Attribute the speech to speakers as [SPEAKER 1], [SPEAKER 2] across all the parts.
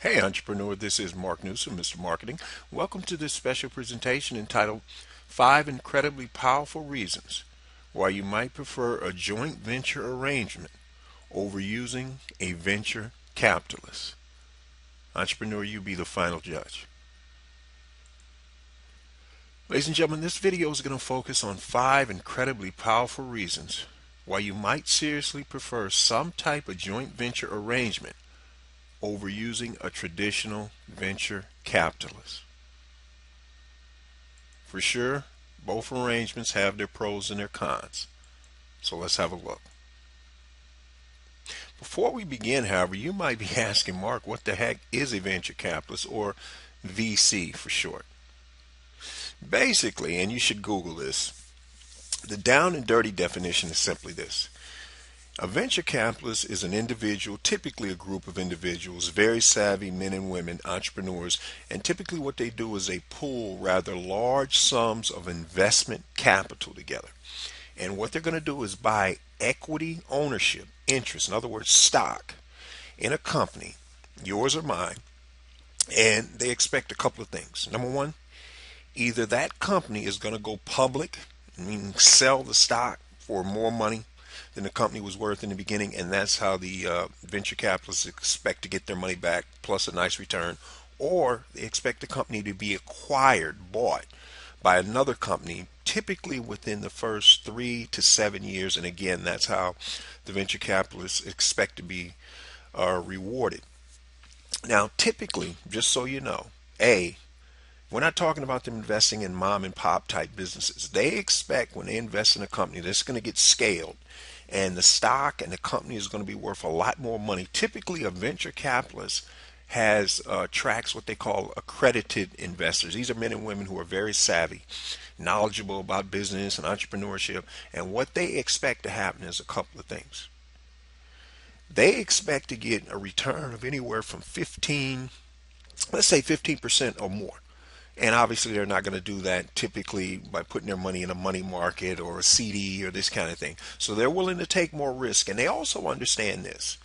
[SPEAKER 1] Hey entrepreneur, this is Mark Newsom, Mr. Marketing. Welcome to this special presentation entitled 5 Incredibly Powerful Reasons Why You Might Prefer a Joint Venture Arrangement Over Using a Venture Capitalist. Entrepreneur, you be the final judge. Ladies and gentlemen, this video is going to focus on 5 incredibly powerful reasons why you might seriously prefer some type of joint venture arrangement over using a traditional venture capitalist. For sure, both arrangements have their pros and their cons. So let's have a look. Before we begin, however, you might be asking, Mark, what the heck is a venture capitalist, or VC for short? Basically, and you should Google this, the down and dirty definition is simply this. A venture capitalist is an individual, typically a group of individuals, very savvy men and women, entrepreneurs, and typically what they do is they pool rather large sums of investment capital together. And what they're going to do is buy equity ownership, interest, in other words, stock, in a company, yours or mine, and they expect a couple of things. Number one, either that company is going to go public, meaning sell the stock for more money than the company was worth in the beginning, and that's how the venture capitalists expect to get their money back plus a nice return, or they expect the company to be acquired, bought by another company, typically within the first 3 to 7 years, and again, that's how the venture capitalists expect to be rewarded. Now, typically, just so you know, we're not talking about them investing in mom and pop type businesses. They expect when they invest in a company that's going to get scaled and the stock and the company is going to be worth a lot more money. Typically, a venture capitalist has tracks what they call accredited investors. These are men and women who are very savvy, knowledgeable about business and entrepreneurship, and what they expect to happen is a couple of things. They expect to get a return of anywhere from 15, let's say 15% or more. And obviously, they're not going to do that typically by putting their money in a money market or a CD or this kind of thing. So they're willing to take more risk. And they also understand this.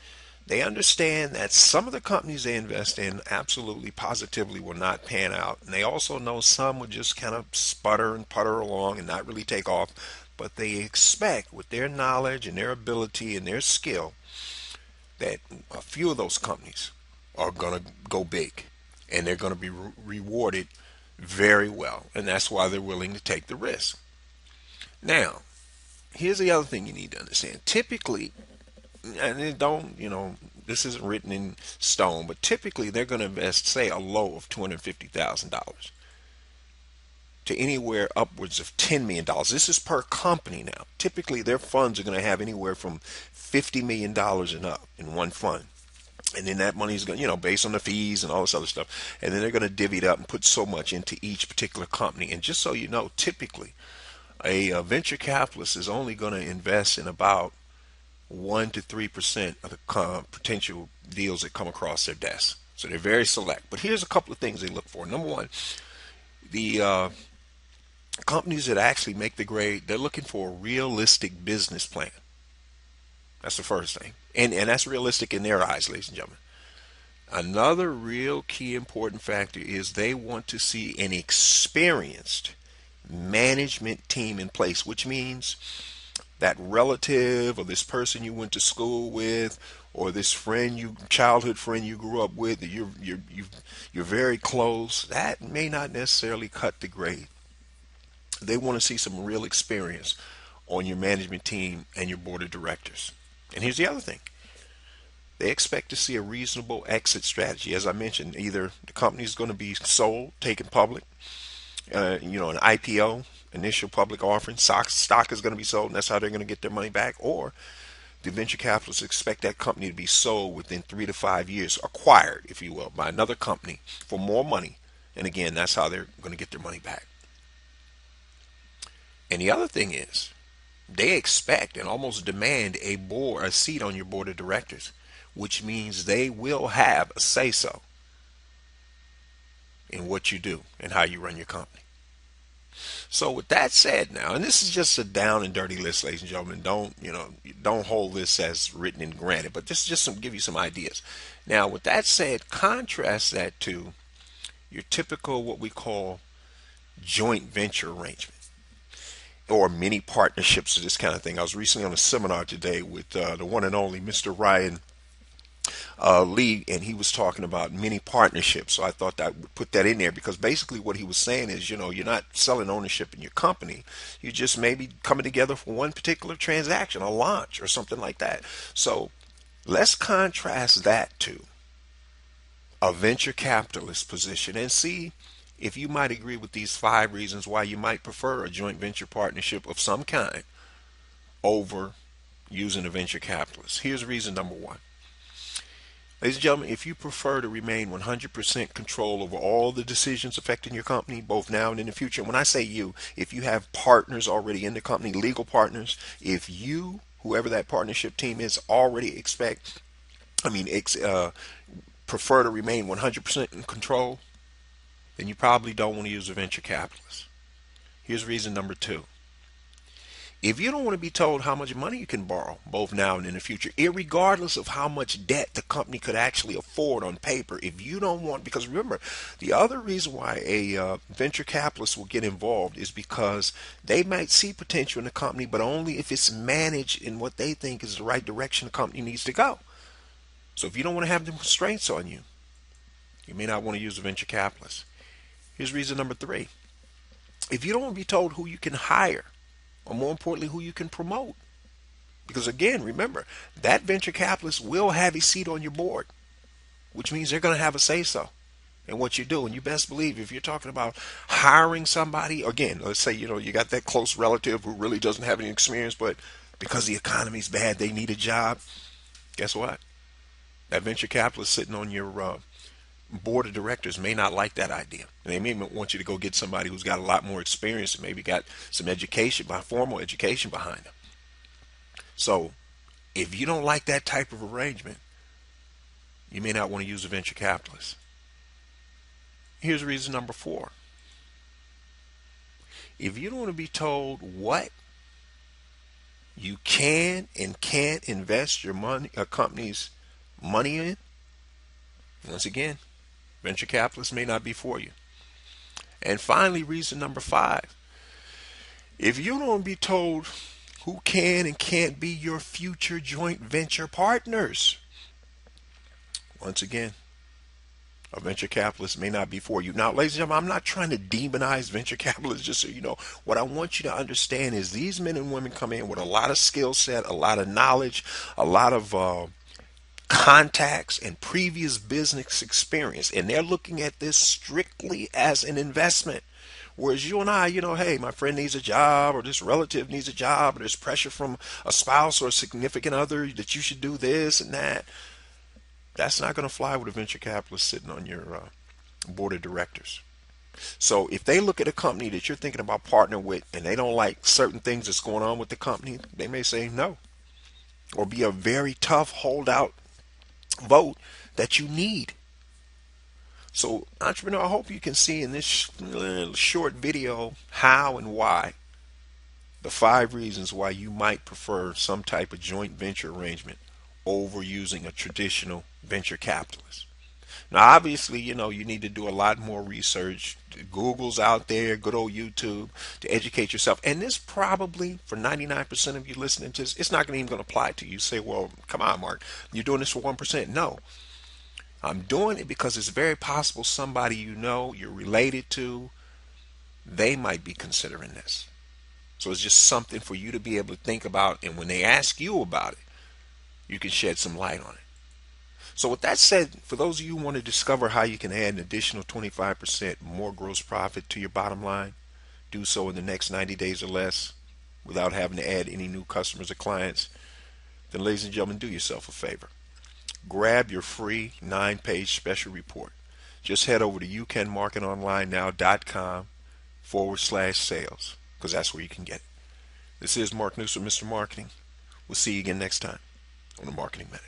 [SPEAKER 1] They understand that some of the companies they invest in absolutely, positively will not pan out. And they also know some will just kind of sputter and putter along and not really take off. But they expect, with their knowledge and their ability and their skill, that a few of those companies are going to go big and they're going to be rewarded very well, and that's why they're willing to take the risk. Now, here's the other thing you need to understand. Typically, and it don't, this isn't written in stone, but typically they're going to invest, say, a low of $250,000 to anywhere upwards of $10 million. This is per company now. Typically, their funds are going to have anywhere from $50 million and up in one fund. And then that money is going, based on the fees and all this other stuff. And then they're going to divvy it up and put so much into each particular company. And just so you know, typically, a venture capitalist is only going to invest in about 1 to 3% of the potential deals that come across their desk. So they're very select. But here's a couple of things they look for. Number one, the companies that actually make the grade, they're looking for a realistic business plan. That's the first thing. And that's realistic in their eyes, ladies and gentlemen. Another real key important factor is they want to see an experienced management team in place, which means that relative or this person you went to school with or this childhood friend you grew up with that you're very close, that may not necessarily cut the grade. They want to see some real experience on your management team and your board of directors. And here's the other thing. They expect to see a reasonable exit strategy. As I mentioned, either the company is going to be sold, taken public, an IPO, initial public offering, stock is going to be sold, and that's how they're going to get their money back, or the venture capitalists expect that company to be sold within 3 to 5 years, acquired, if you will, by another company for more money. And again, that's how they're going to get their money back. And the other thing is, they expect and almost demand a seat on your board of directors, which means they will have a say so in what you do and how you run your company. So with that said now, and this is just a down and dirty list, ladies and gentlemen. Don't hold this as written and granted, but this is just some give you some ideas. Now with that said, contrast that to your typical what we call joint venture arrangement or mini partnerships or this kind of thing. I was recently on a seminar today with the one and only Mr. Ryan Lee, and he was talking about many partnerships. So I thought that I would put that in there because basically what he was saying is, you're not selling ownership in your company. You just maybe coming together for one particular transaction, a launch or something like that. So let's contrast that to a venture capitalist position and see if you might agree with these 5 reasons why you might prefer a joint venture partnership of some kind over using a venture capitalist. Here's reason number 1. Ladies and gentlemen, if you prefer to remain 100% control over all the decisions affecting your company, both now and in the future, and when I say you, if you have partners already in the company, legal partners, if you, whoever that partnership team is, already prefer to remain 100% in control, then you probably don't want to use a venture capitalist. Here's reason number 2. If you don't want to be told how much money you can borrow, both now and in the future, irregardless of how much debt the company could actually afford on paper, if you don't want, because remember, the other reason why a venture capitalist will get involved is because they might see potential in the company, but only if it's managed in what they think is the right direction the company needs to go. So if you don't want to have the constraints on you, you may not want to use a venture capitalist. Here's reason number 3. If you don't want to be told who you can hire, or more importantly, who you can promote. Because again, remember, that venture capitalist will have a seat on your board, which means they're going to have a say-so in what you do. And you best believe if you're talking about hiring somebody, again, let's say, you got that close relative who really doesn't have any experience, but because the economy's bad, they need a job. Guess what? That venture capitalist sitting on your board of directors may not like that idea. And they may want you to go get somebody who's got a lot more experience and maybe got some education, formal education behind them. So if you don't like that type of arrangement, you may not want to use a venture capitalist. Here's reason number 4. If you don't want to be told what you can and can't invest your money, a company's money in, once again, venture capitalists may not be for you. And finally, reason number 5. If you don't be told who can and can't be your future joint venture partners, once again, a venture capitalist may not be for you. Now, ladies and gentlemen, I'm not trying to demonize venture capitalists, just so you know. What I want you to understand is these men and women come in with a lot of skill set, a lot of knowledge, a lot of contacts and previous business experience, and they're looking at this strictly as an investment. Whereas you and I, hey, my friend needs a job, or this relative needs a job, or there's pressure from a spouse or a significant other that you should do this and that. That's not going to fly with a venture capitalist sitting on your board of directors. So if they look at a company that you're thinking about partnering with and they don't like certain things that's going on with the company, they may say no, or be a very tough holdout vote that you need. So entrepreneur, I hope you can see in this short video how and why, the 5 reasons why you might prefer some type of joint venture arrangement over using a traditional venture capitalist. Now obviously, you need to do a lot more research. Google's out there, good old YouTube, to educate yourself. And this probably, for 99% of you listening to this, it's not even going to apply to you. You say, well, come on, Mark, you're doing this for 1%. No, I'm doing it because it's very possible somebody you're related to, they might be considering this. So it's just something for you to be able to think about. And when they ask you about it, you can shed some light on it. So with that said, for those of you who want to discover how you can add an additional 25% more gross profit to your bottom line, do so in the next 90 days or less without having to add any new customers or clients, then ladies and gentlemen, do yourself a favor. Grab your free 9-page special report. Just head over to youcanmarketonline.com/sales, because that's where you can get it. This is Mark Newsom, Mr. Marketing. We'll see you again next time on the Marketing Minute.